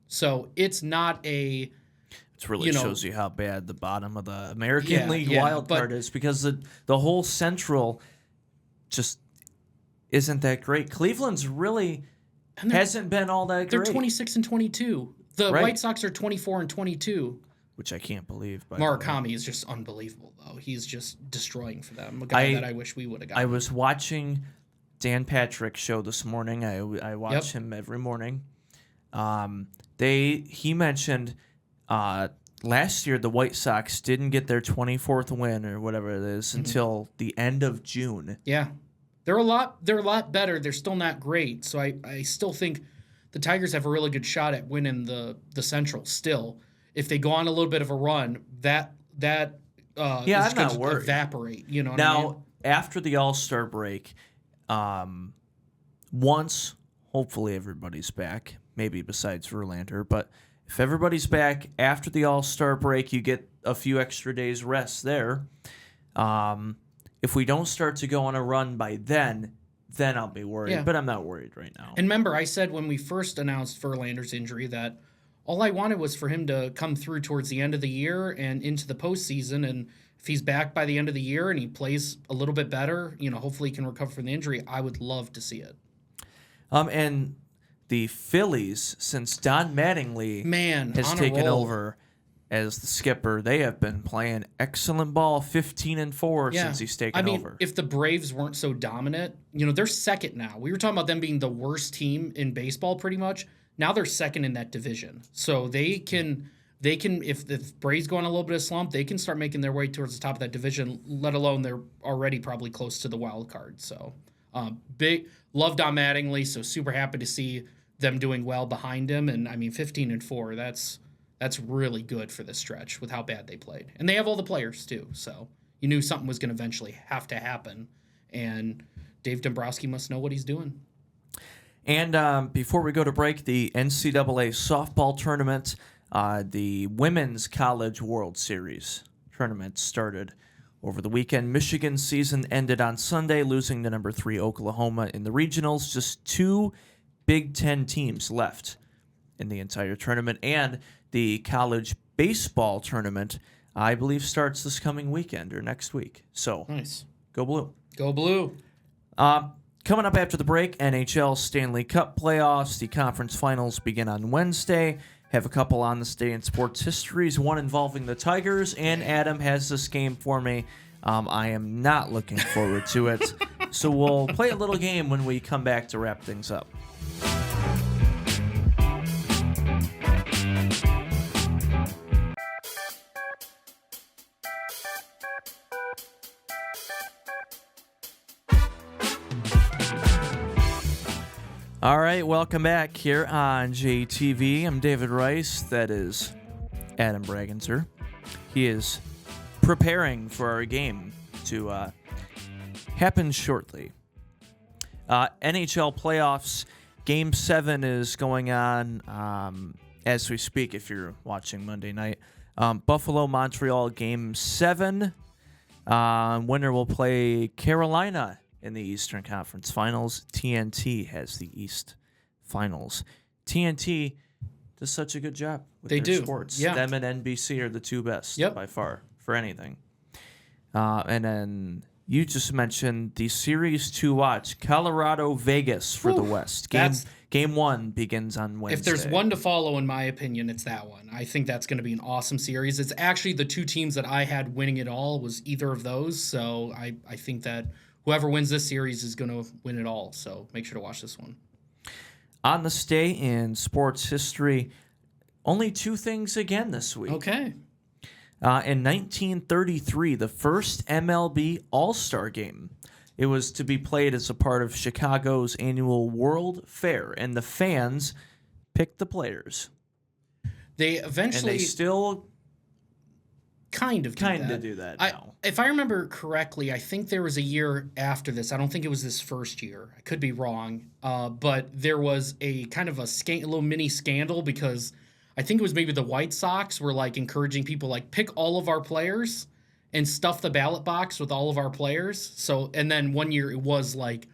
So it's not a... It really shows you how bad the bottom of the American League wild card is, because the whole Central just isn't that great. Cleveland's really hasn't been all that They're great. 26-22. The Right. White Sox are 24-22. Which I can't believe. Murakami is just unbelievable, though. He's just destroying for them. A guy that I wish we would have gotten. I was watching Dan Patrick's show this morning. I watch him every morning. He mentioned last year the White Sox didn't get their 24th win or whatever it is until the end of June. Yeah, they're a lot better. They're still not great. So I still think the Tigers have a really good shot at winning the Central still. If they go on a little bit of a run, that is I'm going not to worried. evaporate. You know what Now, I mean? after the All-Star break, once hopefully everybody's back, maybe besides Verlander, but if everybody's back after the All-Star break, you get a few extra days rest there. If we don't start to go on a run by then I'll be worried. Yeah. But I'm not worried right now. And remember, I said when we first announced Verlander's injury that all I wanted was for him to come through towards the end of the year and into the postseason. And if he's back by the end of the year and he plays a little bit better, hopefully he can recover from the injury. I would love to see it. And the Phillies, since Don Mattingly has on a taken roll. over as the skipper, they have been playing excellent ball, 15-4 since he's taken over. If the Braves weren't so dominant, they're second now. We were talking about them being the worst team in baseball pretty much. Now they're second in that division. So they can if the Braves go on a little bit of slump, they can start making their way towards the top of that division, let alone they're already probably close to the wild card. So big love Don Mattingly, so super happy to see them doing well behind him. And 15-4, that's really good for this stretch with how bad they played. And they have all the players too. So you knew something was going to eventually have to happen. And Dave Dombrowski must know what he's doing. And before we go to break, the NCAA softball tournament, the Women's College World Series tournament started over the weekend. Michigan's season ended on Sunday, losing to number 3 Oklahoma in the regionals. Just 2 Big Ten teams left in the entire tournament. And the college baseball tournament, I believe, starts this coming weekend or next week. So, Nice. Go Blue. Go Blue. Coming up after the break, NHL Stanley Cup playoffs. The conference finals begin on Wednesday. Have a couple on this day in sports histories, one involving the Tigers, and Adam has this game for me. I am not looking forward to it. So we'll play a little game when we come back to wrap things up. All right, welcome back here on JTV. I'm David Rice. That is Adam Bragginser. He is preparing for our game to happen shortly. NHL playoffs, Game 7 is going on as we speak if you're watching Monday night. Buffalo-Montreal, Game 7. Winner will play Carolina in the Eastern Conference Finals. TNT has the East Finals. TNT does such a good job with their sports. Yeah. Them and NBC are the two best by far for anything. And then you just mentioned the series to watch, Colorado-Vegas for the West. Game 1 begins on Wednesday. If there's one to follow, in my opinion, it's that one. I think that's going to be an awesome series. It's actually the 2 teams that I had winning it all was either of those. So I think that whoever wins this series is going to win it all. So make sure to watch this one. On this day in sports history, only 2 things again this week. Okay. In 1933, the first MLB All-Star game. It was to be played as a part of Chicago's annual World Fair, and the fans picked the players. They And eventually they still kind of do that now. If I remember correctly, I think there was a year after this. I don't think it was this first year. I could be wrong. But there was a kind of a little mini scandal because I think it was maybe the White Sox were like encouraging people like pick all of our players and stuff the ballot box with all of our players. So, and then one year it was like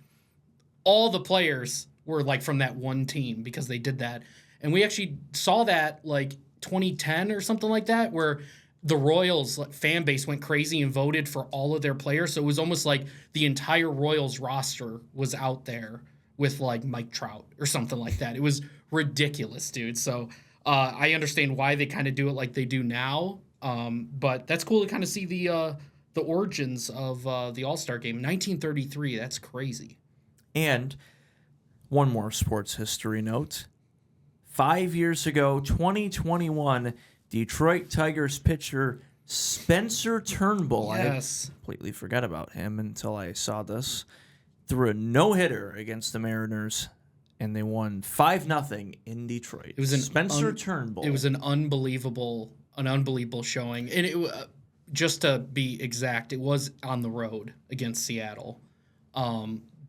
all the players were like from that one team because they did that. And we actually saw that like 2010 or something like that, where the Royals fan base went crazy and voted for all of their players. So it was almost like the entire Royals roster was out there with like Mike Trout or something like that. It was ridiculous, dude. So I understand why they kind of do it like they do now. But that's cool to kind of see the origins of the All-Star game. 1933, that's crazy. And one more sports history note. 5 years ago, 2021, Detroit Tigers pitcher Spencer Turnbull, Yes. I completely forgot about him until I saw this, threw a no-hitter against the Mariners, and they won 5-0 in Detroit. It was an Spencer Turnbull. It was an unbelievable showing, and it just to be exact, it was on the road against Seattle.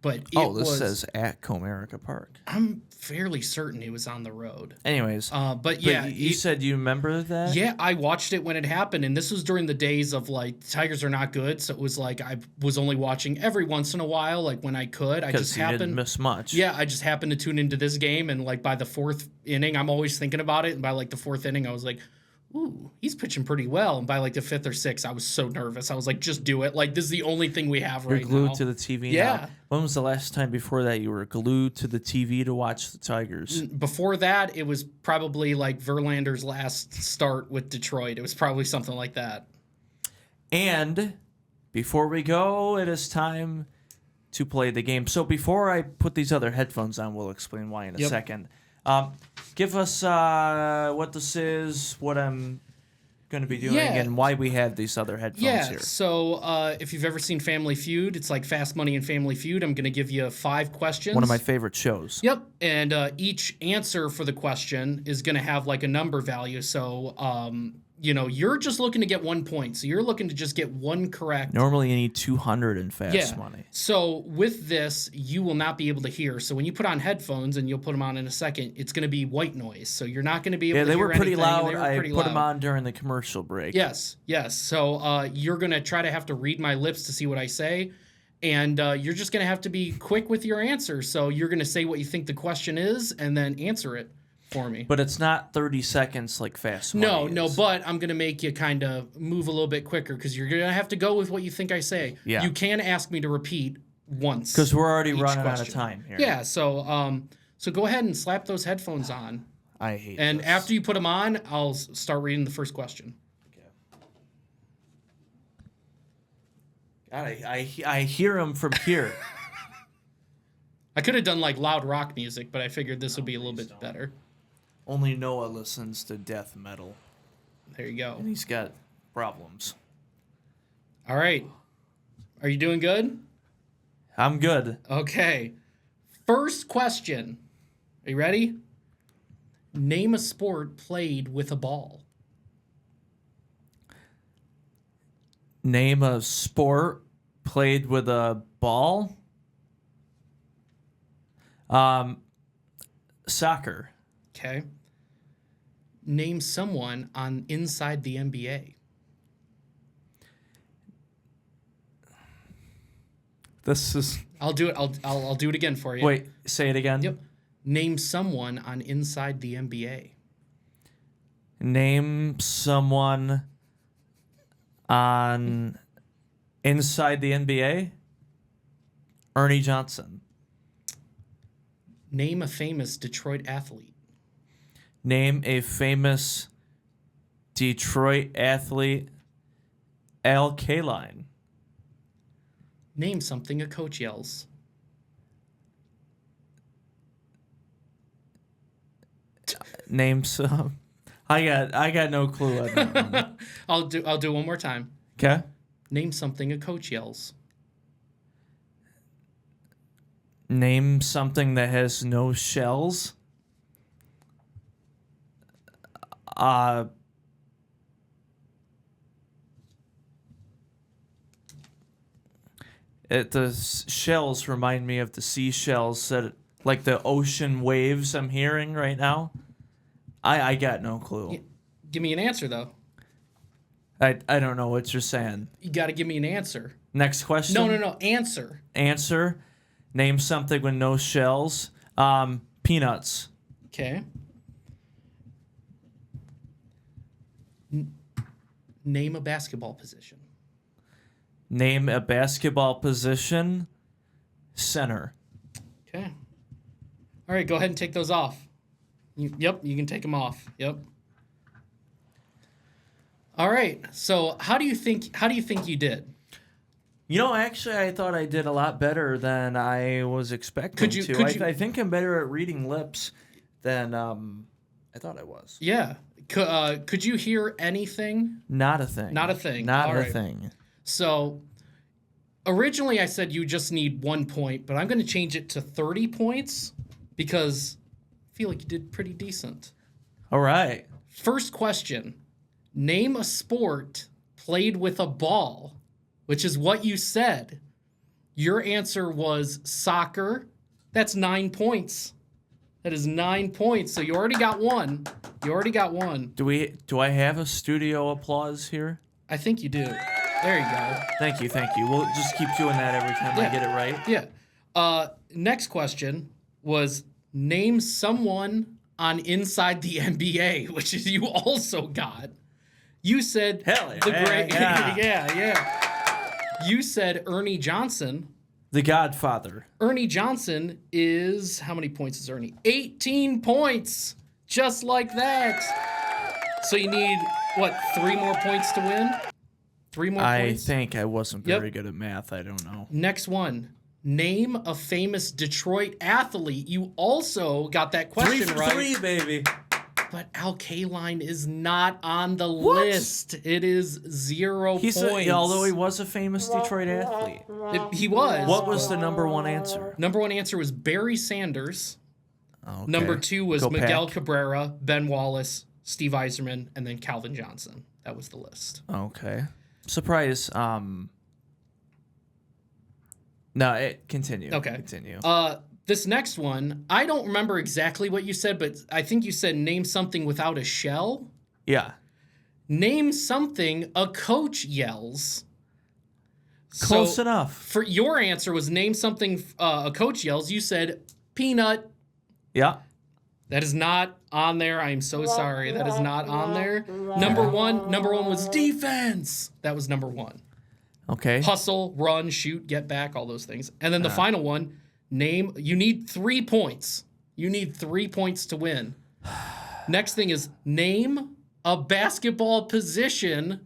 But this says at Comerica Park. I'm fairly certain it was on the road. Anyways, but yeah, you said you remember that? Yeah, I watched it when it happened, and this was during the days of like the Tigers are not good, so it was like I was only watching every once in a while, like when I could. I just didn't miss much. Yeah, I just happened to tune into this game, and like by the fourth inning, I'm always thinking about it, and by like the fourth inning, I was like, ooh, he's pitching pretty well. And by like the fifth or sixth, I was so nervous. I was like, just do it. Like, this is the only thing we have right now. You're glued to the TV Yeah. now. When was the last time before that you were glued to the TV to watch the Tigers? Before that, it was probably like Verlander's last start with Detroit. It was probably something like that. And before we go, it is time to play the game. So before I put these other headphones on, we'll explain why in a second. Give us what this is, what I'm going to be doing, and why we have these other headphones here. So if you've ever seen Family Feud, it's like Fast Money and Family Feud. I'm going to give you 5 questions. One of my favorite shows. Yep, and each answer for the question is going to have like a number value. So, you're just looking to get 1 point. So you're looking to just get one correct. Normally you need 200 in Fast Money. So with this, you will not be able to hear. So when you put on headphones, and you'll put them on in a second, it's going to be white noise. So you're not going to be able to hear anything. anything. They were pretty loud. I pretty put loud. them on during the commercial break. Yes. So you're going to try to have to read my lips to see what I say. And you're just going to have to be quick with your answer. So you're going to say what you think the question is and then answer it for me. But it's not 30 seconds like Fast Money No, is. but I'm going to make you kind of move a little bit quicker because you're going to have to go with what you think I say. Yeah. You can ask me to repeat once. Because we're already each running out of question. time here. Yeah, so go ahead and slap those headphones on. I hate And this. after you put them on, I'll start reading the first question. God, I hear him from here. I could have done like loud rock music, but I figured this would be a little bit better. Only Noah listens to death metal. There you go. And he's got problems. All right. Are you doing good? I'm good. Okay. First question. Are you ready? Name a sport played with a ball. Name a sport played with a ball. Soccer. Okay. Name someone on inside the NBA. This is. I'll do it. I'll do it again for you. Wait, say it again. Yep. Name someone on inside the NBA. Name someone on inside the NBA. Ernie Johnson. Name a famous Detroit athlete. Name a famous Detroit athlete. Al Kaline. Name something a coach yells. Name some. I got no clue on that one. I'll do one more time. Okay. Name something a coach yells. Name something that has no shells. Uh, shells remind me of the seashells that, like the ocean waves I'm hearing right now. I got no clue. Give me an answer, though. I don't know what you're saying. You got to give me an answer. Next question. No. Answer. Answer. Name something with no shells. Peanuts. Okay. Name a basketball position. Name a basketball position. Center. Okay. All right, go ahead and take those off. Yep, you can take them off. Yep. All right. So, how do you think you did? Actually, I thought I did a lot better than I was expecting to. I think I'm better at reading lips than I thought I was. Yeah. Could you hear anything? Not a thing. Not a thing. Not All a right. thing. So, originally I said you just need 1 point, but I'm going to change it to 30 points because I feel like you did pretty decent. All right. First question. Name a sport played with a ball, which is what you said. Your answer was soccer. That's 9 points. That is 9 points. So you already got one. Do I have a studio applause here? I think you do. There you go. Thank you. We'll just keep doing that every time I get it right. Yeah. Next question was name someone on Inside the NBA, which is you also got. You said Hell yeah. the great Yeah. yeah. You said Ernie Johnson. The Godfather. Ernie Johnson is how many points is Ernie? 18 points. Just like that. So you need what, 3 more points to win? 3 more points? I think I wasn't very good at math. I don't know. Next one. Name a famous Detroit athlete. You also got that question 3 for right. 3, baby. But Al Kaline is not on the list. It is 0 points. Although he was a famous Detroit athlete. He was. What was the number one answer? Number 1 answer was Barry Sanders. Okay. Number 2 was Go Miguel Pack. Cabrera, Ben Wallace, Steve Eiserman, and then Calvin Johnson. That was the list. Okay. Surprise. Continue. Okay. Continue. This next one, I don't remember exactly what you said, but I think you said name something without a shell. Yeah. Name something a coach yells. Close enough. For your answer was name something a coach yells. You said peanut. Yeah. That is not on there. I am so sorry. That is not on there. Number one was defense. That was number 1. Okay. Hustle, run, shoot, get back, all those things. And then the final one, you need 3 points. You need 3 points to win. Next thing is name a basketball position,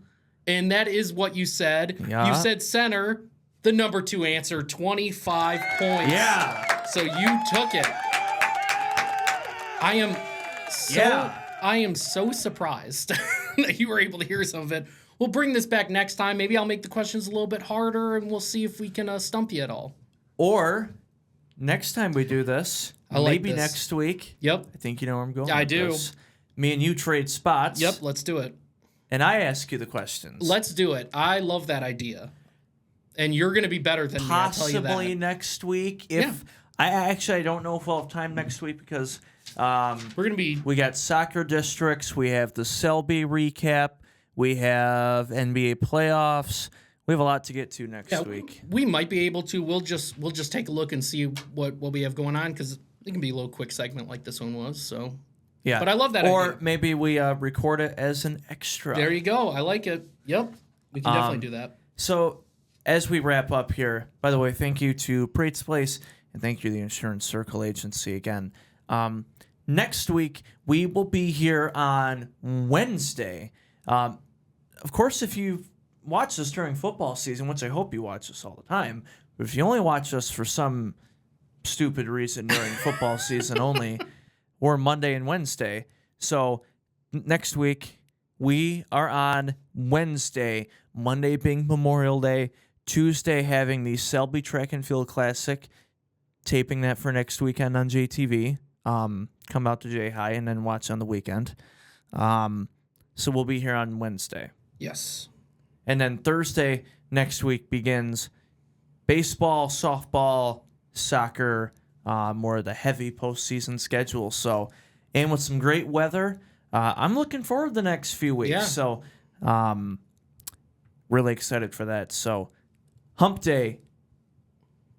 and that is what you said. Yeah. You said center. The number 2 answer, 25 points. Yeah. So you took it. I am so surprised that you were able to hear some of it. We'll bring this back next time. Maybe I'll make the questions a little bit harder, and we'll see if we can stump you at all. Or next time we do this, maybe this. next week. Yep. I think you know where I'm going. I with do. this. Me and you trade spots. Yep, let's do it. And I ask you the questions. Let's do it. I love that idea. And you're going to be better than me, I'll tell you Possibly that. next week. I don't know if we'll have time next week because We're going to be... we got soccer districts. We have the Selby recap. We have NBA playoffs. We have a lot to get to next week. We might be able to. We'll just take a look and see what we have going on because it can be a little quick segment like this one was. So yeah, but I love that Or idea. maybe we record it as an extra. There you go. I like it. Yep, we can definitely do that. So as we wrap up here, by the way, thank you to Prate's Place and thank you to the Insurance Circle Agency again. Next week we will be here on Wednesday. Of course, if you watch us during football season, which I hope you watch us all the time, but if you only watch us for some stupid reason during football season only, we're Monday and Wednesday. So next week, we are on Wednesday, Monday being Memorial Day, Tuesday having the Selby Track and Field Classic, taping that for next weekend on JTV. Come out to J High and then watch on the weekend. So we'll be here on Wednesday. Yes. And then Thursday next week begins baseball, softball, soccer, more of the heavy postseason schedule. So, and with some great weather, I'm looking forward to the next few weeks. Yeah. So, really excited for that. So, Hump Day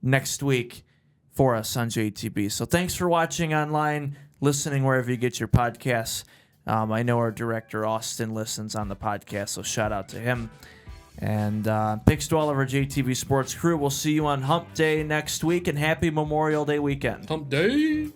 next week for us on JTB. So, thanks for watching online, listening wherever you get your podcasts. I know our director, Austin, listens on the podcast, so shout out to him. And thanks to all of our JTV Sports crew. We'll see you on Hump Day next week, and happy Memorial Day weekend. Hump Day.